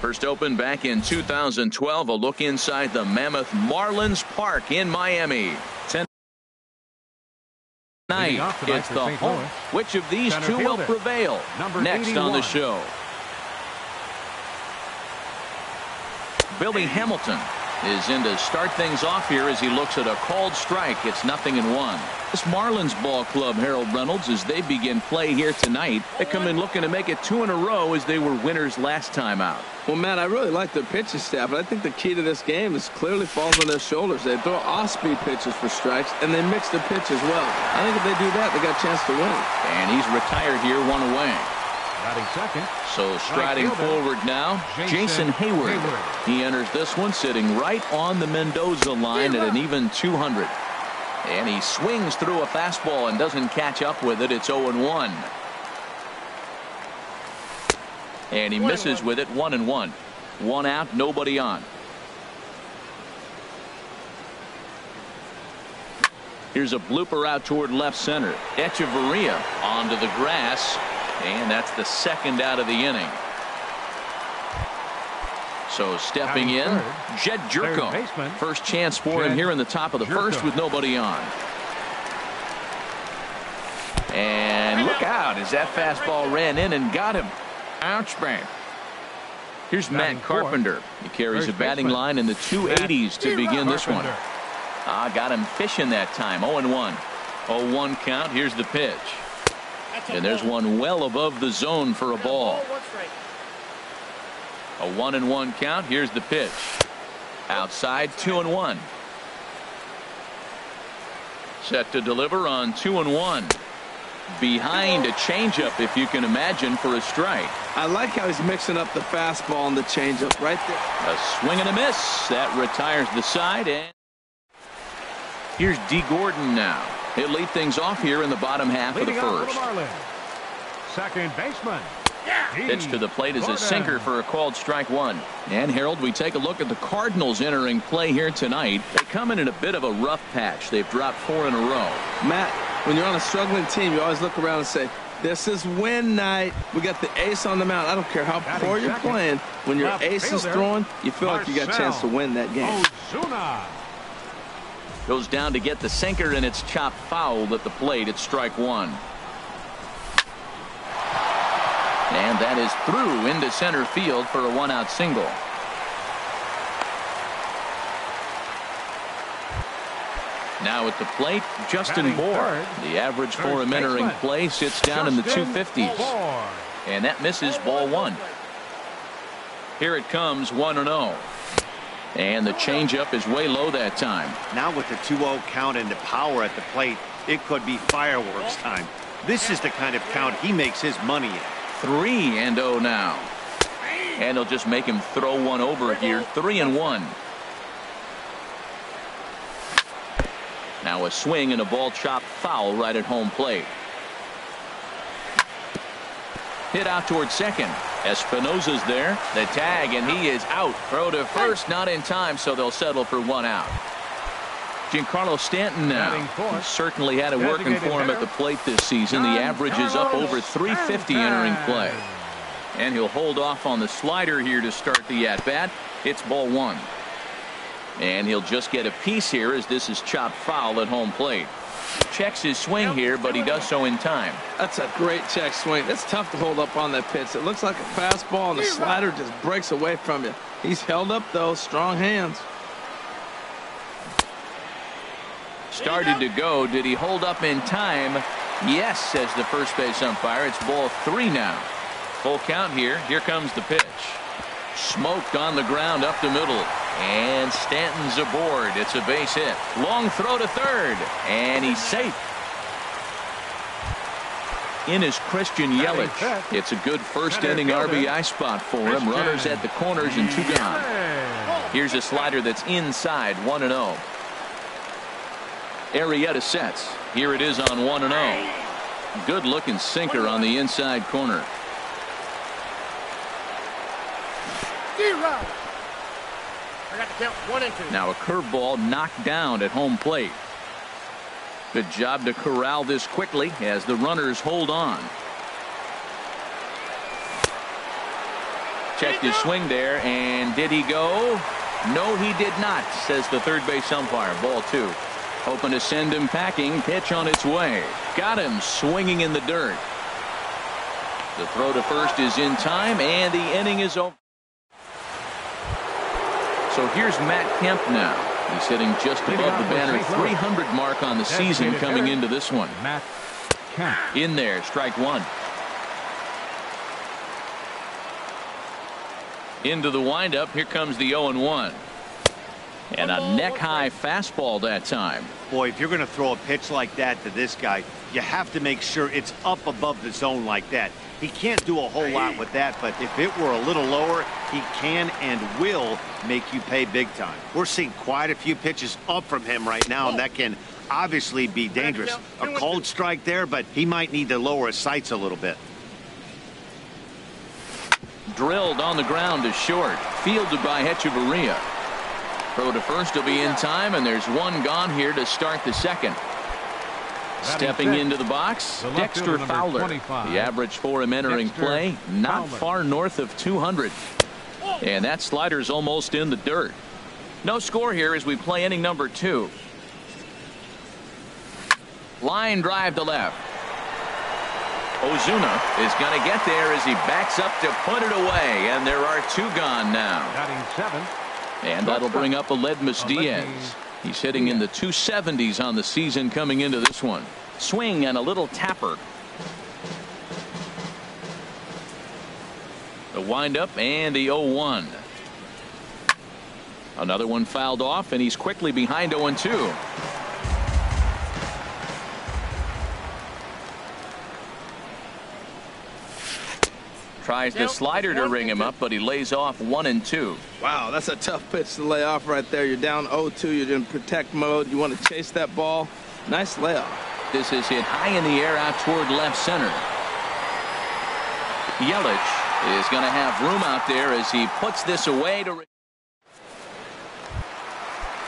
First opened back in 2012. A look inside the Mammoth Marlins Park in Miami. Tonight, it's the home. Which of these two will prevail? Next on the show. Billy Hamilton is in to start things off here as he looks at a called strike. It's 0-1. This Marlins ball club, Harold Reynolds, as they begin play here tonight, they come in looking to make it 2 in a row as they were winners last time out. Well, Matt, I really like their pitching staff, but I think the key to this game is clearly falls on their shoulders. They throw off-speed pitches for strikes, and they mix the pitch as well. I think if they do that, they got a chance to win. And he's retired here, 1 away. Batting second. So striding forward now, Jason Hayward. He enters this one sitting right on the Mendoza line at an even 200. And he swings through a fastball and doesn't catch up with it. It's 0-1. And he misses with it. 1-1. 1 out, nobody on. Here's a blooper out toward left center. Echeverria onto the grass. And that's the second out of the inning. So stepping in, Jed Jerko. First chance for him here in the top of the first with nobody on. And look out as that fastball ran in and got him. Ouch, bang. Here's Matt Carpenter. He carries a batting line in the 280s to begin this one. Got him fishing that time. 0-1. 0-1 count. Here's the pitch. And there's one well above the zone for a ball. A 1-1 count. Here's the pitch. Outside, 2-1. Set to deliver on 2-1. Behind a changeup, if you can imagine, for a strike. I like how he's mixing up the fastball and the changeup right there. A swing and a miss. That retires the side. And here's D. Gordon now. He'll lead things off here in the bottom half of the first. Second baseman. Pitch to the plate is a sinker for a called strike 1. And Harold, we take a look at the Cardinals entering play here tonight. They come in a bit of a rough patch. They've dropped 4 in a row. Matt, when you're on a struggling team, you always look around and say, this is win night. We got the ace on the mound. I don't care how poor you're playing. When your ace is throwing, you feel like you got a chance to win that game. Goes down to get the sinker, and it's chopped foul at the plate. It's strike 1. And that is through into center field for a 1-out single. Now at the plate, Justin Bohr. The average for him entering play sits down in the 250s. And that misses, ball 1. Here it comes, 1-0. And the changeup is way low that time. Now with the 2-0 count and the power at the plate, it could be fireworks time. This is the kind of count he makes his money in. 3-0 now. And he'll just make him throw one over here. 3-1. Now a swing and a ball chopped foul right at home plate. Hit out towards second. Espinosa's there. The tag, and he is out. Throw to first, not in time, so they'll settle for 1 out. Giancarlo Stanton now. He certainly had it working for him at the plate this season. The average is up over 350 entering play. And he'll hold off on the slider here to start the at-bat. It's ball 1. And he'll just get a piece here as this is chopped foul at home plate. Checks his swing here, but he does so in time. That's a great check swing. It's tough to hold up on that pitch. It looks like a fastball, and the slider just breaks away from you. He's held up, though. Strong hands. Started to go. Did he hold up in time? Yes, says the first base umpire. It's ball 3 now. Full count here. Here comes the pitch. Smoked on the ground up the middle. And Stanton's aboard. It's a base hit. Long throw to third. And he's safe. In is Christian Yelich. It's a good first inning RBI spot for him. Runners at the corners and 2 gone. Here's a slider that's inside. 1-0. Arrieta sets. Here it is on 1-0. Good looking sinker on the inside corner. Now a curveball knocked down at home plate. Good job to corral this quickly as the runners hold on. Checked his swing there, and did he go? No, he did not, says the third base umpire. Ball 2. Hoping to send him packing. Pitch on its way. Got him swinging in the dirt. The throw to first is in time, and the inning is over. So here's Matt Kemp now. He's hitting just above the banner 300 mark on the season coming into this one. Matt Kemp. In there, strike 1. Into the windup. Here comes the 0-1. And a neck-high fastball that time. Boy, if you're going to throw a pitch like that to this guy, you have to make sure it's up above the zone like that. He can't do a whole lot with that, but if it were a little lower, he can and will make you pay big time. We're seeing quite a few pitches up from him right now, and that can obviously be dangerous. A cold strike there, but he might need to lower his sights a little bit. Drilled on the ground to short. Fielded by Hechavarria. Throw to first will be in time, and there's one gone here to start the second. Stepping into the box, Dexter Fowler. 25. The average for him entering play, not far north of 200. And that slider's almost in the dirt. No score here as we play inning number 2. Line drive to left. Ozuna is going to get there as he backs up to put it away, and there are 2 gone now. Batting 7th. And that'll bring up Aledmus Diaz. He's hitting in the 270s on the season coming into this one. Swing and a little tapper. The windup and the 0-1. Another one fouled off, and he's quickly behind 0-2. Tries the slider to ring him up, but he lays off 1-2. Wow, that's a tough pitch to lay off right there. You're down 0-2. You're in protect mode. You want to chase that ball. Nice layoff. This is hit high in the air out toward left center. Yelich is going to have room out there as he puts this away to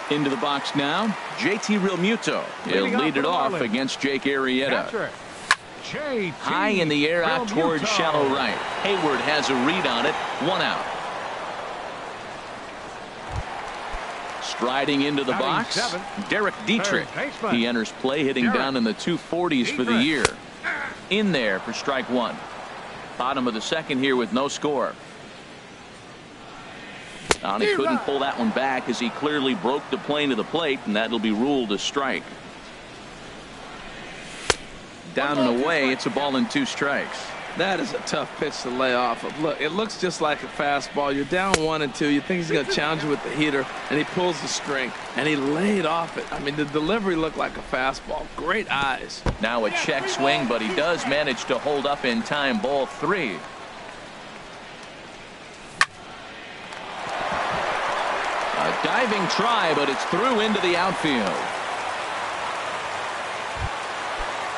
into the box now. JT Realmuto. He'll lead it off against Jake Arrieta. High in the air out towards shallow right. Hayward has a read on it. 1 out. Striding into the box, Derek Dietrich. He enters play hitting down in the 240s for the year. In there for strike 1. Bottom of the second here with no score. He couldn't pull that one back as he clearly broke the plane of the plate, and that'll be ruled a strike. Down and away, it's a ball and 2 strikes. That is a tough pitch to lay off of. Look, it looks just like a fastball. You're down 1-2. You think he's going to challenge you with the heater, and he pulls the string, and he laid off it. I mean, the delivery looked like a fastball. Great eyes. Now a check swing, but he does manage to hold up in time. Ball 3. A diving try, but it's through into the outfield.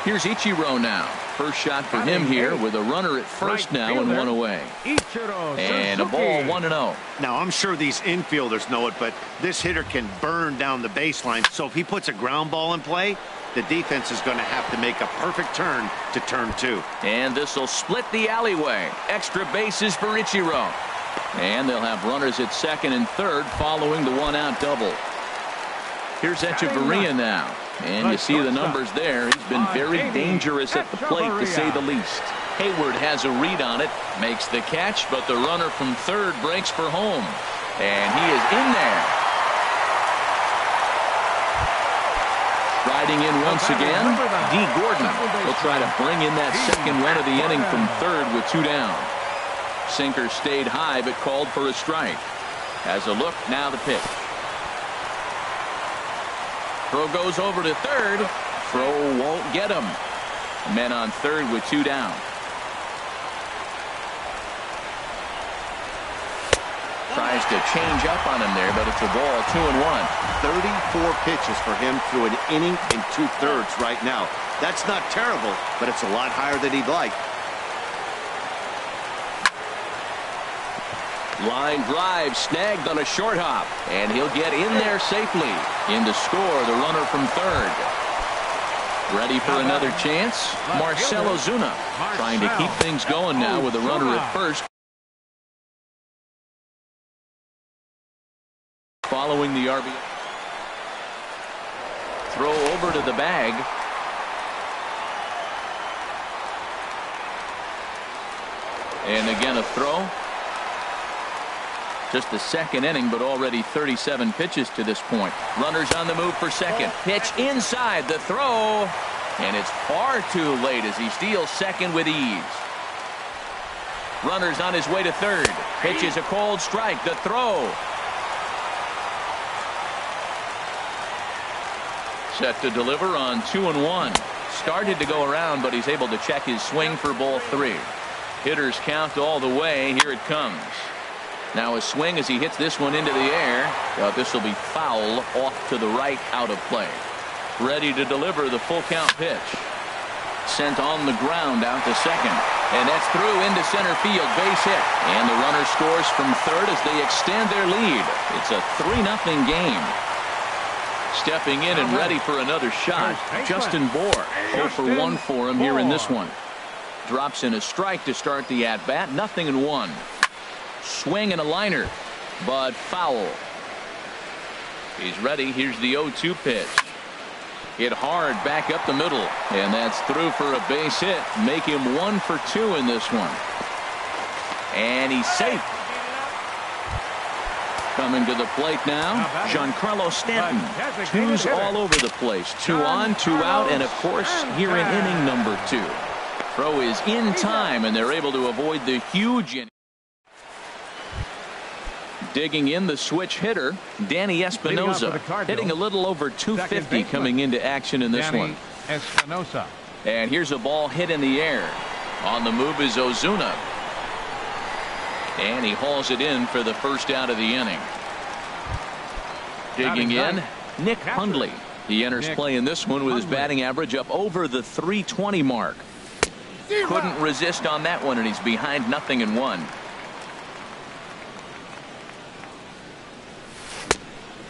Here's Ichiro now. First shot for him here with a runner at first now and 1 away. And a ball 1-0. Now, I'm sure these infielders know it, but this hitter can burn down the baseline. So if he puts a ground ball in play, the defense is going to have to make a perfect turn to turn 2. And this will split the alleyway. Extra bases for Ichiro. And they'll have runners at second and third following the 1-out double. Here's Hechavarria now. And you see the numbers there. He's been very dangerous at the plate, to say the least. Hayward has a read on it, makes the catch, but the runner from third breaks for home. And he is in there. Riding in once again, D. Gordon will try to bring in that second run of the inning from third with 2 down. Sinker stayed high, but called for a strike. Has a look, now the pitch. Throw goes over to third. Throw won't get him. Men on third with 2 down. Tries to change up on him there, but it's a ball 2-1. 34 pitches for him through an inning and 2/3 right now. That's not terrible, but it's a lot higher than he'd like. Line drive snagged on a short hop, and he'll get in there safely. In to score the runner from third. Ready for another chance? Marcell Ozuna trying to keep things going now with a runner at first. following the RBI. Throw over to the bag. And again a throw. Just the second inning, but already 37 pitches to this point. Runners on the move for second. Pitch inside the throw. And it's far too late as he steals second with ease. Runners on his way to third. Pitch is a cold strike. The throw. Set to deliver on 2-1. Started to go around, but he's able to check his swing for ball 3. Hitters count all the way. Here it comes. Now a swing as he hits this one into the air. This will be foul off to the right, out of play. Ready to deliver the full count pitch. Sent on the ground out to second. And that's through into center field. Base hit. And the runner scores from third as they extend their lead. It's a 3-0 game. Stepping in and ready for another shot. Justin Bohr. 0 for 1 for him here in this one. Drops in a strike to start the at-bat. 0-1. Swing and a liner, but foul. He's ready. Here's the 0-2 pitch. Hit hard back up the middle, and that's through for a base hit. Make him 1 for 2 in this one. And he's safe. Coming to the plate now, Giancarlo Stanton. 2's all over the place. 2 on, 2 out, and of course here in inning number 2. Throw is in time, and they're able to avoid the huge inning. Digging in the switch hitter, Danny Espinosa, hitting a little over 250 coming into action in this one. Espinosa. And here's a ball hit in the air. On the move is Ozuna. And he hauls it in for the first out of the inning. Digging in, Nick Hundley. He enters play in this one with his batting average up over the 320 mark. Couldn't resist on that one, and he's behind 0-1.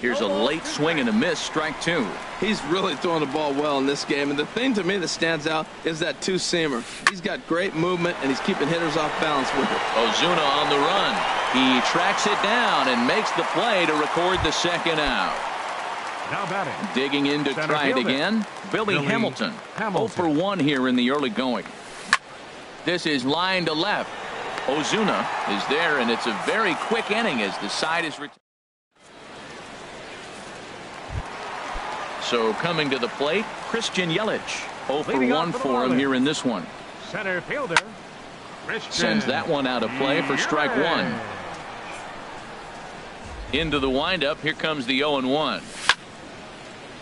Here's a late swing and a miss, strike 2. He's really throwing the ball well in this game, and the thing to me that stands out is that two-seamer. He's got great movement, and he's keeping hitters off balance with it. Ozuna on the run. He tracks it down and makes the play to record the second out. Now batting. Digging in to try it again, Billy Hamilton. 0 for 1 here in the early going. This is line to left. Ozuna is there, and it's a very quick inning as the side is retired. So coming to the plate, Christian Yelich. 0 for 1 for him here in this one. Center fielder. Sends that one out of play for strike 1. Into the windup. Here comes the 0-1.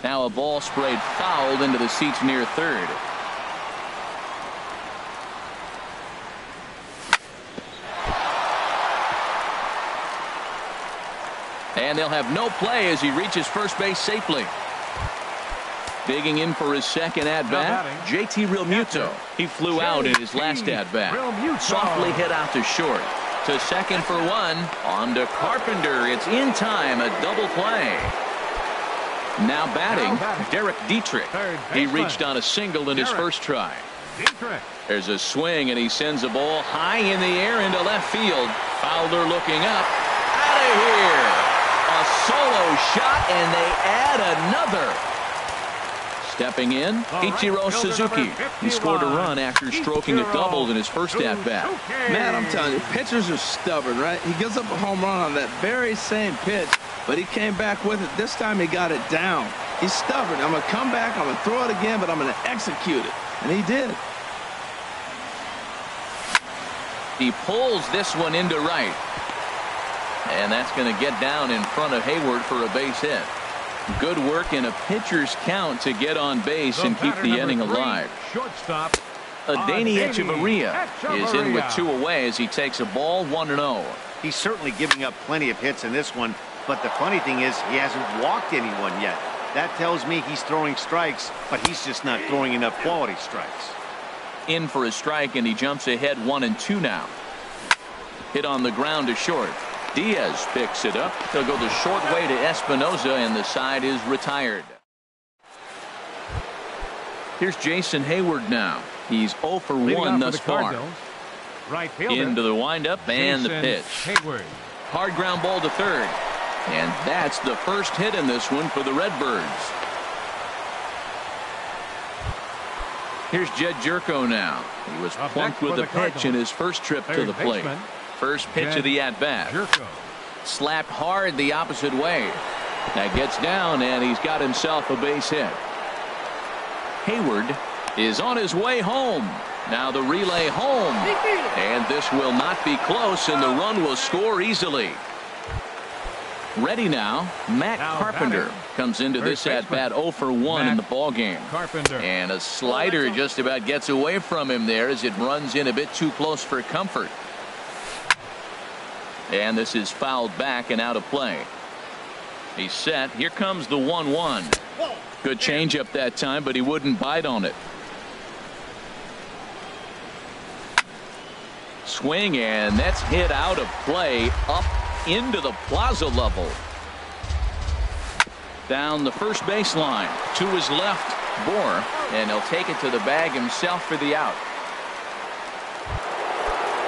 Now a ball sprayed fouled into the seats near third. And they'll have no play as he reaches first base safely. Digging in for his second at-bat, JT Realmuto. He flew out in his last at-bat. Softly hit out to short. To second for 1. On to Carpenter. It's in time. A double play. Now batting, Derek Dietrich. He reached on a single in his first try. There's a swing, and he sends a ball high in the air into left field. Fowler looking up. Out of here. A solo shot, and they add another. Stepping in, Ichiro Suzuki. He scored a run after stroking a double in his first at-bat. Man, I'm telling you, pitchers are stubborn, right? He gives up a home run on that very same pitch, but he came back with it. This time he got it down. He's stubborn. I'm going to come back, I'm going to throw it again, but I'm going to execute it. And he did. He pulls this one into right. And that's going to get down in front of Hayward for a base hit. Good work in a pitcher's count to get on base and keep the inning alive. Shortstop. Adeiny Echeverria is in with 2 away as he takes a ball 1-0. He's certainly giving up plenty of hits in this one, but the funny thing is he hasn't walked anyone yet. That tells me he's throwing strikes, but he's just not throwing enough quality strikes. In for a strike, and he jumps ahead 1-2 now. Hit on the ground to short. Diaz picks it up. They'll go the short way to Espinosa, and the side is retired. Here's Jason Hayward now. He's 0 for 1 thus far. Right fielder. Into the windup and the pitch. Hayward. Hard ground ball to third. And that's the first hit in this one for the Redbirds. Here's Jed Jerko now. He was plunked with a pitch in his first trip to the plate. First pitch of the at-bat. Slapped hard the opposite way. That gets down, and he's got himself a base hit. Hayward is on his way home. Now the relay home. And this will not be close, and the run will score easily. Ready now, Matt Carpenter comes into this at-bat 0 for 1 in the ballgame. And a slider just about gets away from him there as it runs in a bit too close for comfort. And this is fouled back and out of play. He's set. Here comes the 1-1. Good changeup that time, but he wouldn't bite on it. Swing, and that's hit out of play up into the plaza level. Down the first baseline to his left, Bohr, and he'll take it to the bag himself for the out.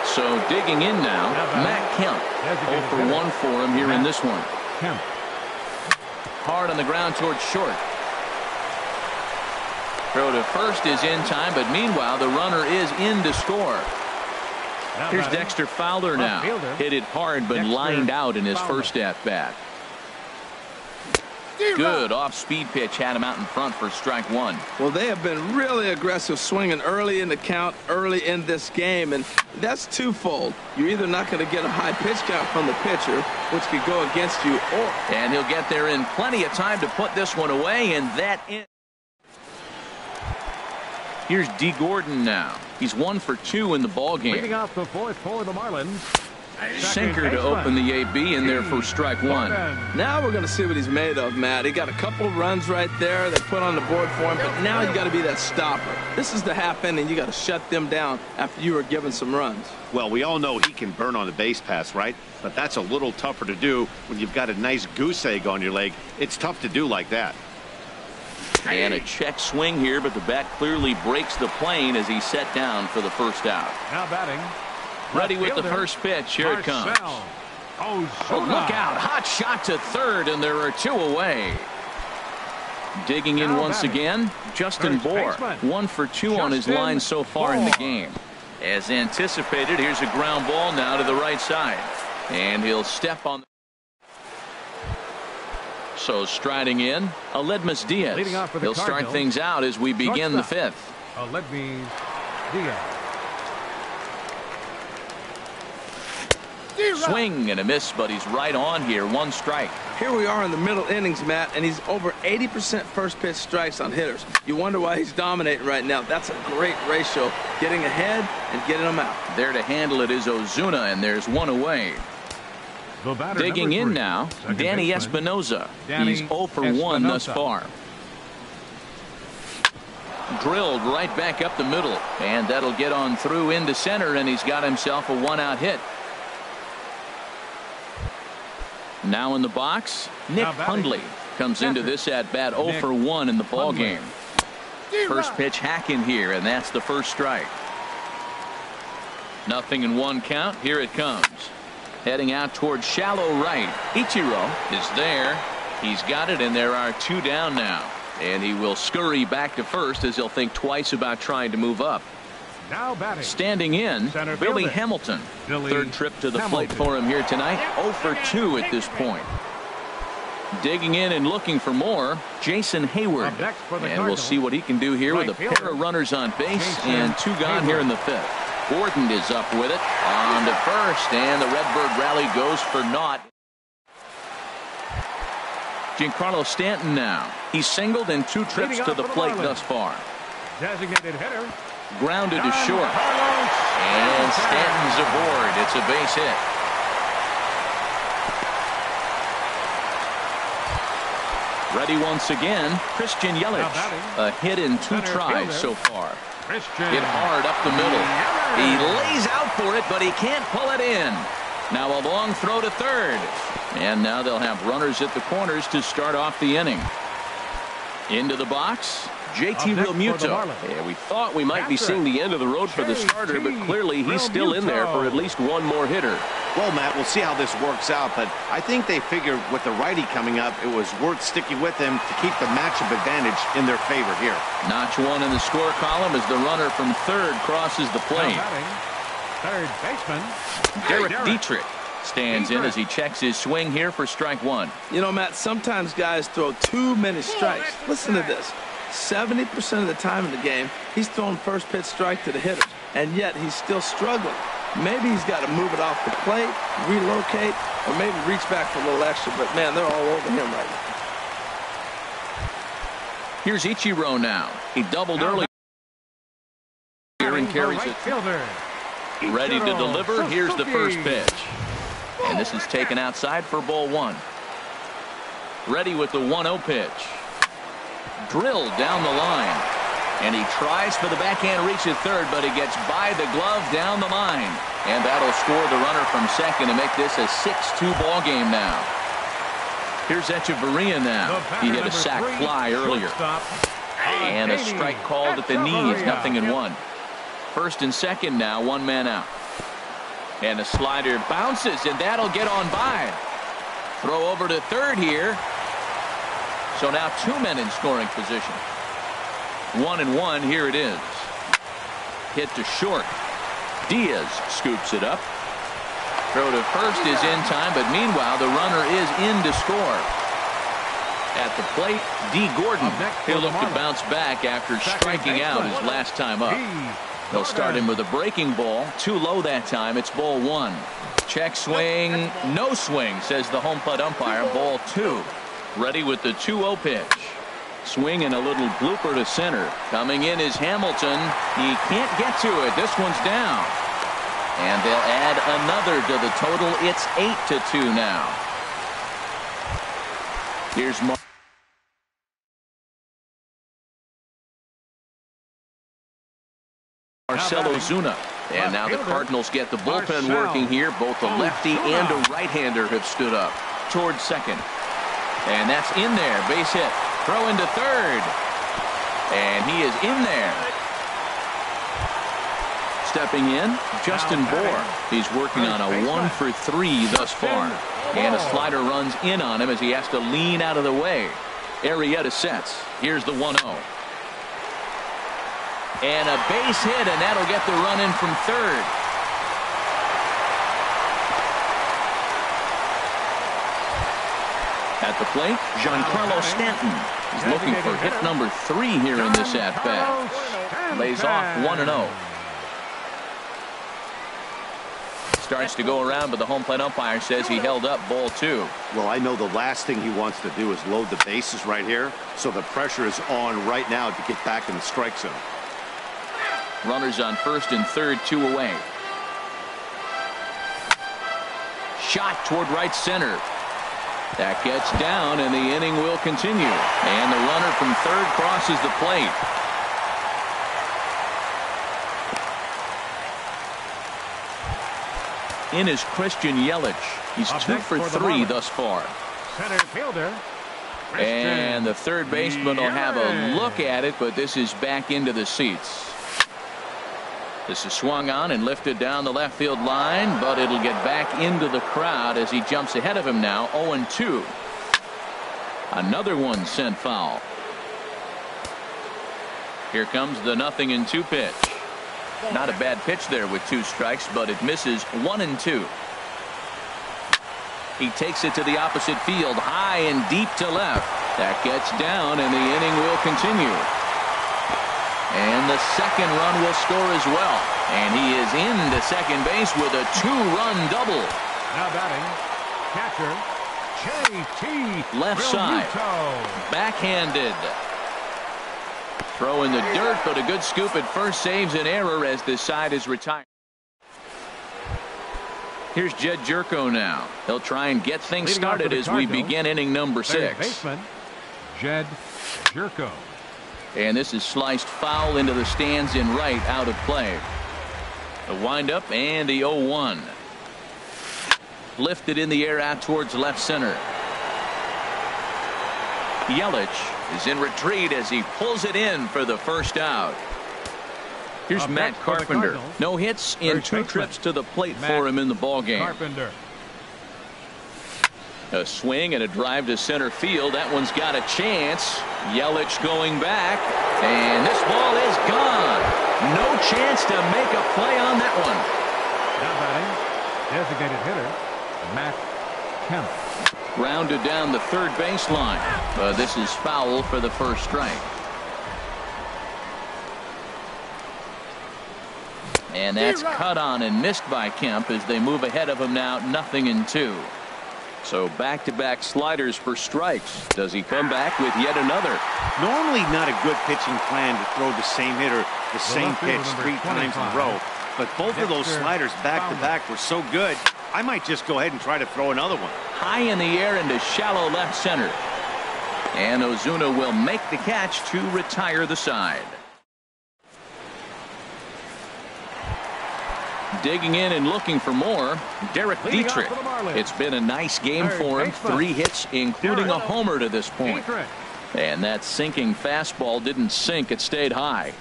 So digging in now, Matt Kemp. 0 for 1 for him here in this one. Hard on the ground towards short. Throw to first is in time, but meanwhile the runner is in to score. Here's Dexter Fowler now. Hit it hard, but lined out in his first at-bat. Good off-speed pitch had him out in front for strike one. Well, they have been really aggressive swinging early in the count, early in this game, and that's twofold. You're either not going to get a high pitch count from the pitcher, which could go against you, or... And he'll get there in plenty of time to put this one away, and that in. Here's D. Gordon now. He's 1 for 2 in the ball game. Leading off the fourth for the Marlins. Sinker to open the AB in there for strike one. Now we're going to see what he's made of, Matt. He got a couple runs right there that put on the board for him, but now you got to be that stopper. This is the half inning. You got to shut them down after you were given some runs. Well, we all know he can burn on the base pass, right? But that's a little tougher to do when you've got a nice goose egg on your leg. It's tough to do like that. And a check swing here, but the bat clearly breaks the plane as he's set down for the first out. Now batting. Ready with the first pitch. Here it comes. Oh, look out. Hot shot to third, and there are 2 away. Digging in once again, Justin Bohr. 1 for 2 on his line so far in the game. As anticipated, here's a ground ball now to the right side. And he'll step on. So striding in, Aledmus Diaz. He'll start things out as we begin the 5th. Aledmus Diaz. Swing and a miss, but he's right on here. 1 strike. Here we are in the middle innings, Matt, and he's over 80% first pitch strikes on hitters. You wonder why he's dominating right now. That's a great ratio, getting ahead and getting them out. There to handle it is Ozuna, and there's 1 away. Digging in now, Danny Espinoza. He's 0 for 1 thus far. Drilled right back up the middle, and that'll get on through into center, and he's got himself a 1-out hit. Now in the box, Nick Hundley comes into this at-bat 0 for 1 in the ballgame. First pitch hack in here, and that's the first strike. 0-1 count. Here it comes. Heading out towards shallow right. Ichiro is there. He's got it, and there are 2 down now. And he will scurry back to first as he'll think twice about trying to move up. Now batting. Standing in, Billy Hamilton. Third trip to the plate for him here tonight. 0 for 2 at this point. Digging in and looking for more, Jason Hayward. And we'll see what he can do here with a pair of runners on base and 2 gone here in the 5th. Gordon is up with it on to first, and the Redbird rally goes for naught. Giancarlo Stanton now. He's singled in 2 trips to the plate thus far. Designated hitter. Grounded to short. And Stanton's aboard. It's a base hit. Ready once again, Christian Yelich. A hit in 2 tries so far. Hit hard up the middle. He lays out for it, but he can't pull it in. Now a long throw to third. And now they'll have runners at the corners to start off the inning. Into the box, JT Realmuto. Yeah, we thought we might be seeing the end of the road for the starter, but clearly he's still in there for at least one more hitter. Well, Matt, we'll see how this works out, but I think they figured with the righty coming up, it was worth sticking with him to keep the matchup advantage in their favor here. Notch one in the score column as the runner from third crosses the plate. Third baseman Derek Dietrich stands in as he checks his swing here for strike one. You know, Matt, sometimes guys throw too many strikes. Listen to this. 70% of the time in the game, he's throwing first pitch strike to the hitters, and yet he's still struggling. Maybe he's got to move it off the plate, relocate, or maybe reach back for a little extra, but man, they're all over him right now. Here's Ichiro now. He doubled early here and carries it. Ready to deliver. Here's the first pitch. And this is taken outside for ball one. Ready with the 1-0 pitch. Drilled down the line. And he tries for the backhand reach at third, but he gets by the glove down the line. And that'll score the runner from second to make this a 6-2 ball game now. Here's Echeverria now. He hit a sac fly earlier. And a strike called at the knees, 0-1. First and second now, one man out. And a slider bounces, and that'll get on by. Throw over to third here. So now two men in scoring position. 1-1, here it is. Hit to short. Diaz scoops it up. Throw to first is in time, but meanwhile the runner is in to score. At the plate, D. Gordon. He'll look to bounce back after striking out his last time up. They'll start him with a breaking ball. Too low that time. It's ball one. Check swing. No swing, says the home plate umpire. Ball two. Ready with the 2-0 pitch. Swing and a little blooper to center. Coming in is Hamilton. He can't get to it. This one's down. And they'll add another to the total. It's 8-2 now. Here's Marcelo Zuna. And now the Cardinals get the bullpen working here. Both the lefty and a right-hander have stood up towards second. And that's in there. Base hit. Throw into third. And he is in there. Stepping in, Justin Bohr. He's working on a 1-for-3 thus far. And a slider runs in on him as he has to lean out of the way. Arrieta sets. Here's the 1-0. And a base hit, and that'll get the run in from third. At the plate, Giancarlo Stanton. He's looking for hit number 3 here in this at-bat. Lays off 1-0. Starts to go around, but the home plate umpire says he held up ball 2. Well, I know the last thing he wants to do is load the bases right here, so the pressure is on right now to get back in the strike zone. Runners on first and third, 2 away. Shot toward right center. That gets down, and the inning will continue. And the runner from third crosses the plate. In is Christian Yelich. He's 2 for 3 thus far. Center fielder. And the third baseman will have a look at it, but this is back into the seats. This is swung on and lifted down the left field line, but it'll get back into the crowd as he jumps ahead of him now. 0-2. Another one sent foul. Here comes the 0-2 pitch. Not a bad pitch there with 2 strikes, but it misses. 1-2. He takes it to the opposite field, high and deep to left. That gets down, and the inning will continue. And the second run will score as well. And he is into second base with a 2-run double. Now batting, catcher, JT left side. Backhanded. Throw in the dirt, but a good scoop at first saves an error as this side is retired. Here's Jed Jerko now. He'll try and get things started as we begin inning number 6. Third baseman, Jed Jerko. And this is sliced foul into the stands in right, out of play. The windup and the 0-1. Lifted in the air out towards left center. Yelich is in retreat as he pulls it in for the first out. Here's Matt Carpenter. No hits in 2 trips to the plate for him in the ballgame. Carpenter. A swing and a drive to center field. That one's got a chance. Yelich going back. And this ball is gone. No chance to make a play on that one. Now batting, designated hitter, Matt Kemp. Grounded down the third baseline. But this is foul for the first strike. And that's cut on and missed by Kemp as they move ahead of him now, 0-2. So back-to-back sliders for strikes. Does he come back with yet another? Normally not a good pitching plan to throw the same hitter the same pitch 3 times in a row. But both of those sliders back-to-back were so good, I might just go ahead and try to throw another one. High in the air into shallow left center. And Ozuna will make the catch to retire the side. Digging in and looking for more, Derek Dietrich. It's been a nice game for him. 3 hits, including a homer to this point. And that sinking fastball didn't sink. It stayed high.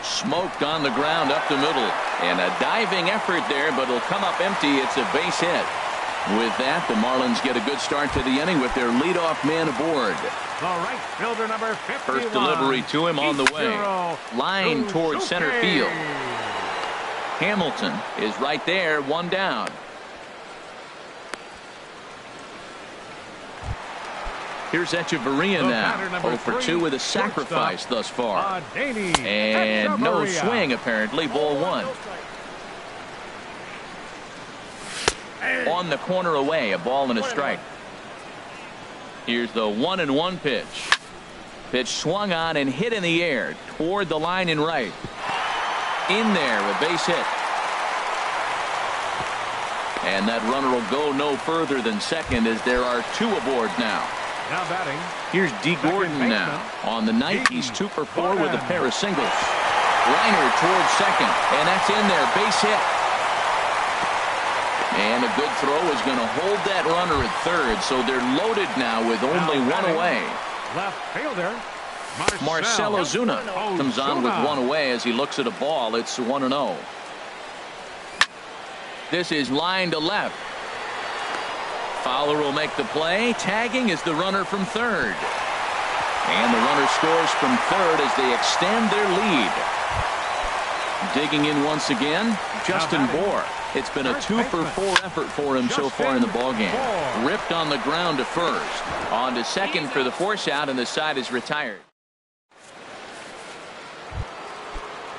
Smoked on the ground up the middle. And a diving effort there, but it'll come up empty. It's a base hit. With that, the Marlins get a good start to the inning with their leadoff man aboard. The right fielder, number 51. First delivery to him on the way. Line towards center field. Hamilton is right there, 1 down. Here's Echeverria now. 0 for 2 with a sacrifice thus far. And no swing, apparently. Ball 1. On the corner away, a ball and a strike. Here's the 1-1 pitch. Pitch swung on and hit in the air toward the line and right. In there, a base hit. And that runner will go no further than second as there are 2 aboard now. Now batting. Here's D. Gordon now. On the night, he's 2 for 4 with a pair of singles. Liner towards second, and that's in there, base hit. And a good throw is going to hold that runner at third, so they're loaded now with only 1 away. Left fielder. Marcell Ozuna comes on with 1 away as he looks at a ball. It's 1-0. This is line to left. Fowler will make the play. Tagging is the runner from third. And the runner scores from third as they extend their lead. Digging in once again, Justin Bour. It's been a 2 for 4 effort for him so far in the ballgame. Ripped on the ground to first. On to second for the force out, and the side is retired.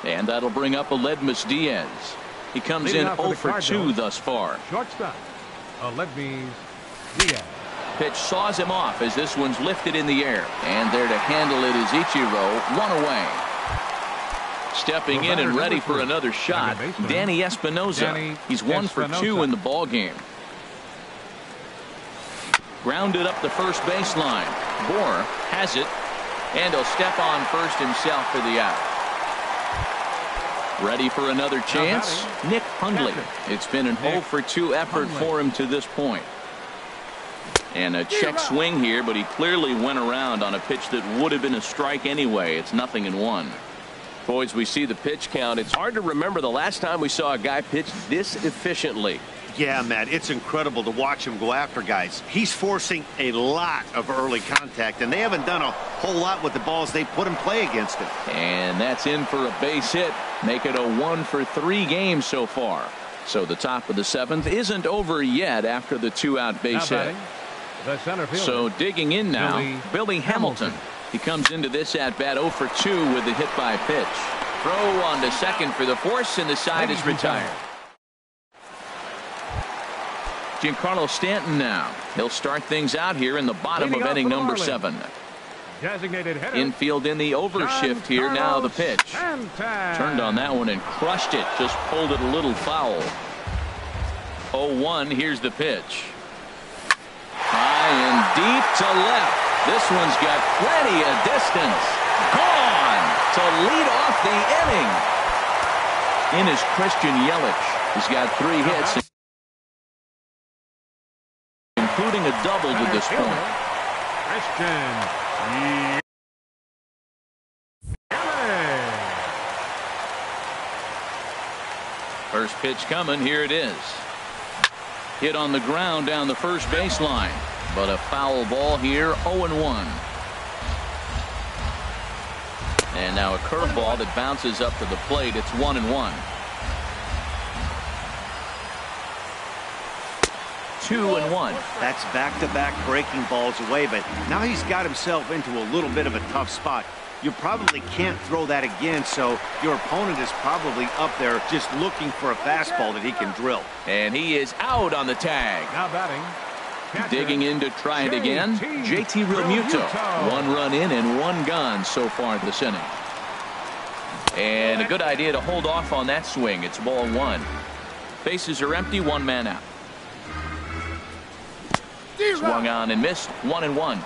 And that'll bring up Aledmys Diaz. He comes in 0 for 2 thus far. Shortstop, Aledmys Diaz. Pitch saws him off as this one's lifted in the air. And there to handle it is Ichiro, 1 away. Stepping in and ready for another shot, Danny Espinosa. He's 1 for 2 in the ball game. Grounded up the first baseline. Bour has it, and he'll step on first himself for the out. Ready for another chance? Nick Hundley. It's been an 0 for 2 effort for him to this point. And a check swing here, but he clearly went around on a pitch that would have been a strike anyway. It's 0-1. Boys, we see the pitch count. It's hard to remember the last time we saw a guy pitch this efficiently. Yeah, Matt, it's incredible to watch him go after guys. He's forcing a lot of early contact, and they haven't done a whole lot with the balls they put in play against him. And that's in for a base hit. Make it a 1 for 3 games so far. So the top of the 7th isn't over yet after the 2-out base hit. So digging in now, Billy Hamilton. He comes into this at-bat 0 for 2 with a hit by pitch. Throw on to second for the force, and the side is retired. Giancarlo Stanton now. He'll start things out here in the bottom of inning number 7. Designated hitter. Infield in the overshift here. Now the pitch. Turned on that one and crushed it. Just pulled it a little foul. 0-1. Here's the pitch. High and deep to left. This one's got plenty of distance. Gone to lead off the inning. In is Christian Yelich. He's got 3 hits, including a double to this point. Christian. First pitch coming. Here it is. Hit on the ground down the first baseline, but a foul ball here. 0-1. And now a curveball that bounces up to the plate. It's 1-1. 2-1. That's back-to-back breaking balls away, but now he's got himself into a little bit of a tough spot. You probably can't throw that again, so your opponent is probably up there just looking for a fastball that he can drill. And he is out on the tag. Now batting. Catcher, digging in to try it again. JT Realmuto. 1 run in and 1 gone so far this inning. And a good idea to hold off on that swing. It's ball 1. Bases are empty. 1 man out. Swung on and missed. 1-1.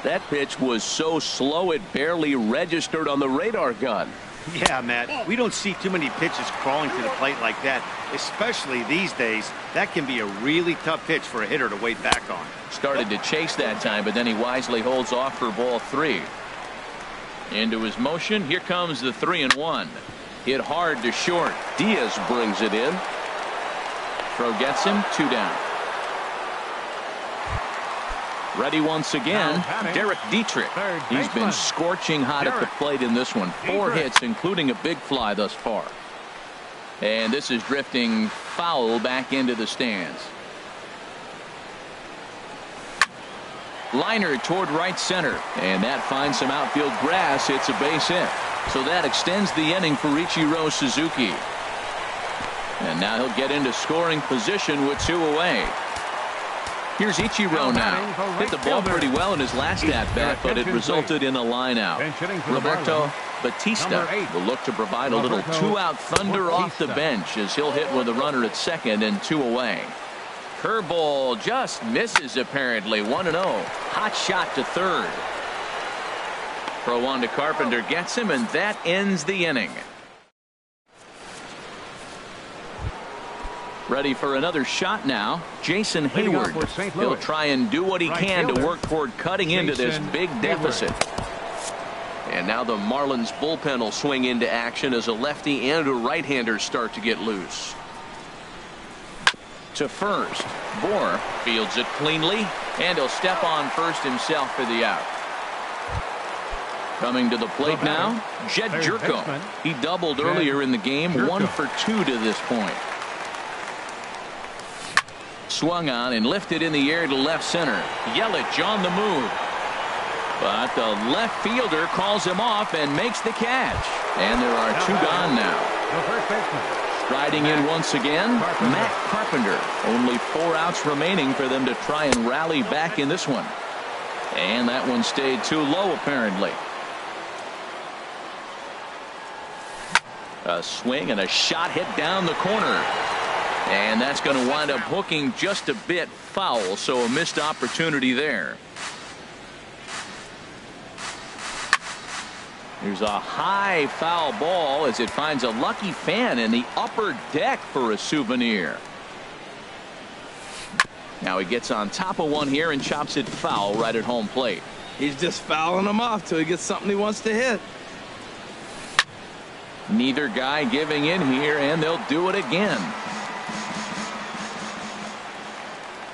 That pitch was so slow it barely registered on the radar gun. Yeah, Matt, we don't see too many pitches crawling to the plate like that, especially these days. That can be a really tough pitch for a hitter to wait back on. Started to chase that time, but then he wisely holds off for ball 3. Into his motion. Here comes the 3-1. Hit hard to short. Diaz brings it in. Throw gets him. 2 down. Ready once again, Derek Dietrich. He's been scorching hot at the plate in this one. 4 hits, including a big fly thus far. And this is drifting foul back into the stands. Liner toward right center, and that finds some outfield grass. It's a base hit. So that extends the inning for Ichiro Suzuki. And now he'll get into scoring position with 2 away. Here's Ichiro now. Hit the ball pretty well in his last at-bat, but it resulted in a line-out. Roberto Batista will look to provide a little 2-out thunder off the bench as he'll hit with a runner at second and 2 away. Curveball just misses apparently. 1-0. Hot shot to third. Throw on to Carpenter gets him, and that ends the inning. Ready for another shot now. Jason Hayward. He'll try and do what he can to work toward cutting into this big deficit. And now the Marlins bullpen will swing into action as a lefty and a right-hander start to get loose. To first. Bohr fields it cleanly, and he'll step on first himself for the out. Coming to the plate now, Jed Jerko. He doubled earlier in the game. 1 for 2 to this point. Swung on and lifted in the air to left center. Yelich on the move. But the left fielder calls him off and makes the catch. And there are 2 gone now. Striding in once again, Matt Carpenter. Only 4 outs remaining for them to try and rally back in this one. And that one stayed too low apparently. A swing and a shot hit down the corner. And that's going to wind up hooking just a bit foul, so a missed opportunity there. There's a high foul ball as it finds a lucky fan in the upper deck for a souvenir. Now he gets on top of one here and chops it foul right at home plate. He's just fouling him off till he gets something he wants to hit. Neither guy giving in here, and they'll do it again.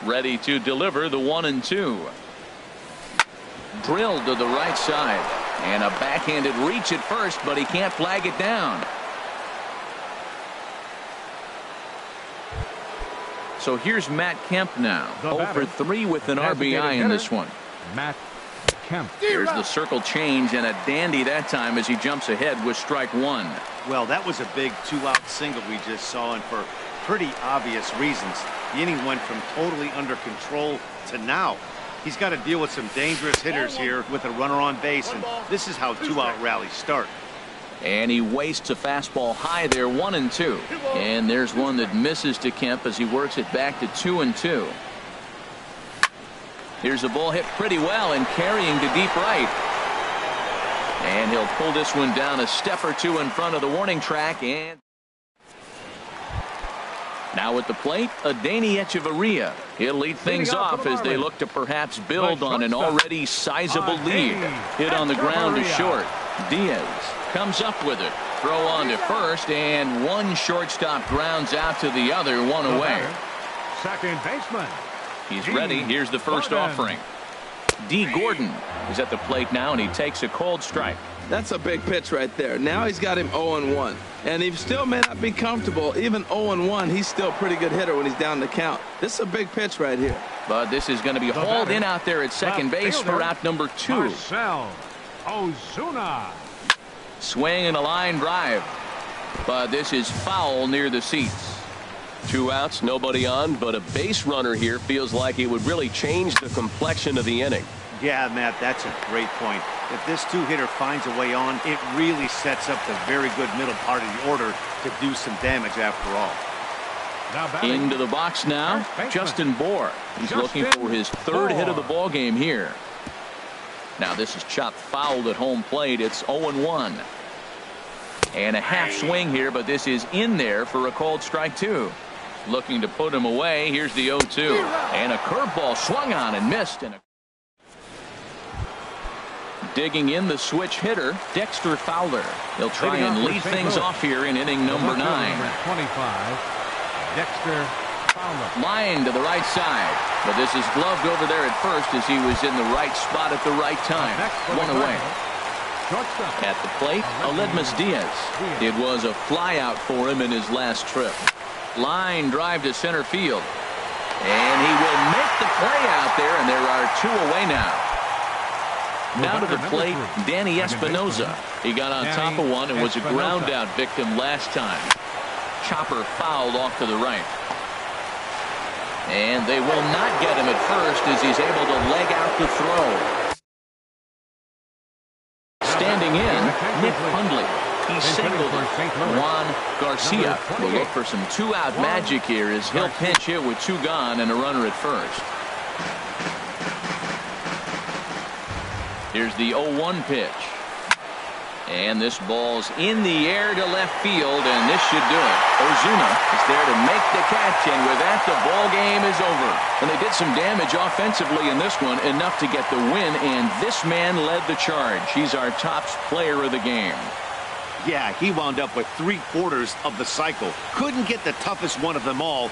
Ready to deliver the 1-2. Drilled to the right side. And a backhanded reach at first, but he can't flag it down. So here's Matt Kemp now. 0 for 3 with an RBI in this one. Matt Kemp. Here's the circle change, and a dandy that time as he jumps ahead with strike 1. Well, that was a big 2-out single we just saw, and for pretty obvious reasons. The inning went from totally under control to now. He's got to deal with some dangerous hitters here with a runner on base, and this is how 2-out rallies start. And he wastes a fastball high there. 1-2. And there's one that misses to Kemp as he works it back to 2-2. Here's a ball hit pretty well and carrying to deep right. And he'll pull this one down a step or 2 in front of the warning track. And Now at the plate, Adeiny Echeverria. He'll lead things off as they look to perhaps build on an already sizable lead. Hit on the ground is short. Diaz comes up with it. Throw on to first, and one shortstop grounds out to the other, one away. Second baseman. He's ready. Here's the first offering. D. Gordon is at the plate now, and he takes a cold strike. That's a big pitch right there. Now he's got him 0-1. And he still may not be comfortable. Even 0-1, he's still a pretty good hitter when he's down the count. This is a big pitch right here. But this is going to be hauled in out there at second base for out number 2. Marcell Ozuna. Swing and a line drive. But this is foul near the seats. 2 outs, nobody on, but a base runner here feels like it would really change the complexion of the inning. Yeah, Matt, that's a great point. If this two-hitter finds a way on, it really sets up the very good middle part of the order to do some damage after all. Into the box now, Justin Bour. He's looking for his 3rd hit of the ball game here. Now this is chopped foul at home plate. It's 0-1. And a half swing here, but this is in there for a called strike 2. Looking to put him away. Here's the 0-2. And a curveball swung on and missed. And digging in the switch hitter, Dexter Fowler. He'll try and lead things off here in inning number 9. 25, Dexter Fowler. Line to the right side. But this is gloved over there at first as he was in the right spot at the right time. One away. At the plate, Aledmus Diaz. It was a flyout for him in his last trip. Line drive to center field. And he will make the play out there, and there are 2 away now. Now to the plate, Danny Espinosa. He got on top of one and was a ground out victim last time. Chopper fouled off to the right. And they will not get him at first as he's able to leg out the throw. Standing in, Nick Hundley. He singled Juan Garcia. Will look for some 2-out magic here as he'll pinch hit with 2 gone and a runner at first. Here's the 0-1 pitch. And this ball's in the air to left field, and this should do it. Ozuna is there to make the catch, and with that, the ball game is over. And they did some damage offensively in this one, enough to get the win, and this man led the charge. He's our top player of the game. Yeah, he wound up with 3/4 of the cycle. Couldn't get the toughest one of them all.